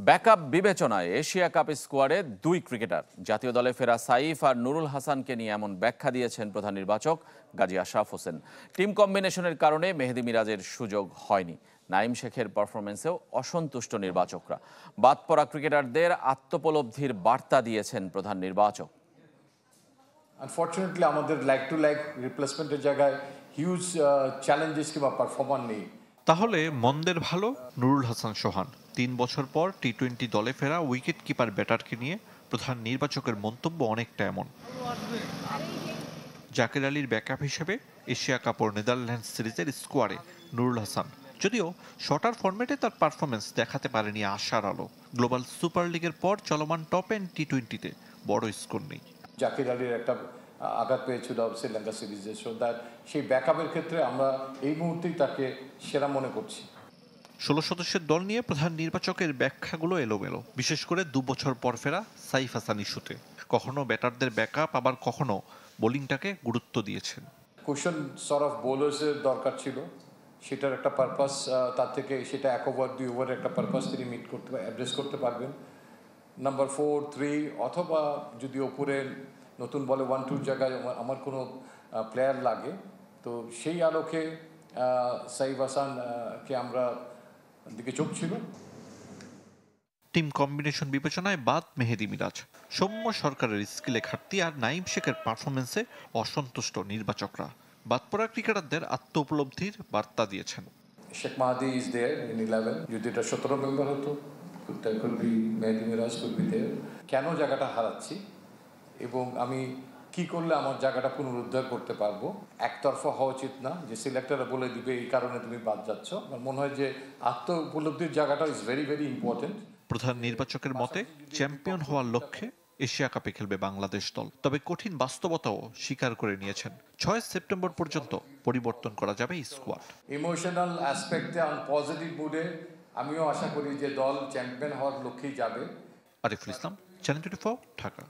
Backup বিবেচনায় Asia cup স্কোয়াডে 2 cricketer. জাতীয় দলে ফেরা সাইফ আর নুরুল হাসানকে নিয়ে এমন ব্যাখ্যা দিয়েছেন প্রধান নির্বাচক গাজী আশরাফ হোসেন। টিম কম্বিনেশনের কারণে মেহেদী মিরাজের সুযোগ হয়নি। নাঈম শেখের পারফরমেন্সেও অসন্তুষ্ট নির্বাচকরা। বাদ পড়া ক্রিকেটারদের আত্মোপলব্ধির বার্তা দিয়েছেন প্রধান নির্বাচক। আনফরচুনেটলি আমাদের লাইক টু লাইক রিপ্লেসমেন্টের জায়গায় হিউজ চ্যালেঞ্জেস কিংবা পারফরম্যান্স নেই। তাহলে মন্দের ভালো নুরুল হাসান সোহান। 3 বছর পর টি-20 দলে ফেরা উইকেট কিপার ব্যাটারকে নিয়ে প্রধান নির্বাচকের মন্তব্য অনেকটা এমন। জাকের আলীর ব্যাকআপ হিসেবে এশিয়া কাপ ও নেদারল্যান্ডস সিরিজের স্কোয়াডে নুরুল হাসান, যদিও শর্টার ফরম্যাটে তার পারফরমেন্স দেখাতে পারেনি আশার আলো। গ্লোবাল সুপার লিগের পর চলমান টপ এন্ড টি-20তে বড় স্কোর নেই। জাকের আলীর একটা আঘাত পেয়েছিল শ্রীলঙ্কা সিরিজে, সো দ্যাট সেই ব্যাকআপের ক্ষেত্রে আমরা এই মুহূর্তেই তাকে সেরা মনে করছি। 16 সদস্যের দল নিয়ে প্রধান নির্বাচকের ব্যাখ্যাগুলো এলোমেলো, বিশেষ করে 2 বছর পর ফেরা সাইফ হাসান ইস্যুতে। কখনো ব্যাটারদের ব্যাকআপ, আবার কখনো বোলিংটাকে গুরুত্ব দিয়েছেন। কোশ্চেন সর্ট অফ বোলার্সের দরকার ছিল, সেটার একটা পারপাস, তার থেকে সেটা 1 ওভার 2 ওভারের একটা পারপাস তিনি মিট করতে অ্যাড্রেস করতে পারবেন। নাম্বার 4, 3 অথবা যদি ওপরে নতুন বলে 1-2 জায়গায় আমার কোনো প্লেয়ার লাগে, তো সেই আলোকে সাইফ হাসানকে আমরা দিকে চোখ ছিল। টিম কম্বিনেশন বিবেচনায় বাদ মেহেদী মিরাজ, সৌম্য সরকারের স্কিলে ঘাটতি আর নাঈম শেখের পারফরমেন্সে অসন্তুষ্ট নির্বাচকরা। বাদ পড়া ক্রিকেটারদের আত্ম উপলব্ধির বার্তা দিয়েছেন। শেখ মাহাদি ইজ দেয়ার ইন 11, যদি এটা 17 মেম্বার হতো মেহেদী মিরাজ কুড বি দেয়ার। কেন জায়গাটা হারাচ্ছি এবং আমি কি করলে আমার জায়গাটা পুনরুদ্ধার করতে পারবো। একতরফা হওয়া উচিত না যে সিলেক্টররা বলে দিবে এই কারণে তুমি বাদ যাচ্ছ। আমার মনে হয় যে আত্ম উপলব্ধির জায়গাটা ইজ ভেরি ভেরি ইম্পর্টেন্ট। প্রধান নির্বাচকের মতে চ্যাম্পিয়ন হওয়ার লক্ষ্যে এশিয়া কাপে খেলবে বাংলাদেশ দল, তবে কঠিন বাস্তবতাও স্বীকার করে নিয়েছেন। 6 সেপ্টেম্বর পর্যন্ত পরিবর্তন করা যাবে স্কোয়াড। ইমোশনাল অ্যাসপেক্টে অন পজিটিভ মুডে আমিও আশা করি যে দল চ্যাম্পিয়ন হওয়ার লক্ষ্যেই যাবে। আরিফুল ইসলাম, চ্যানেল 24, ঢাকা।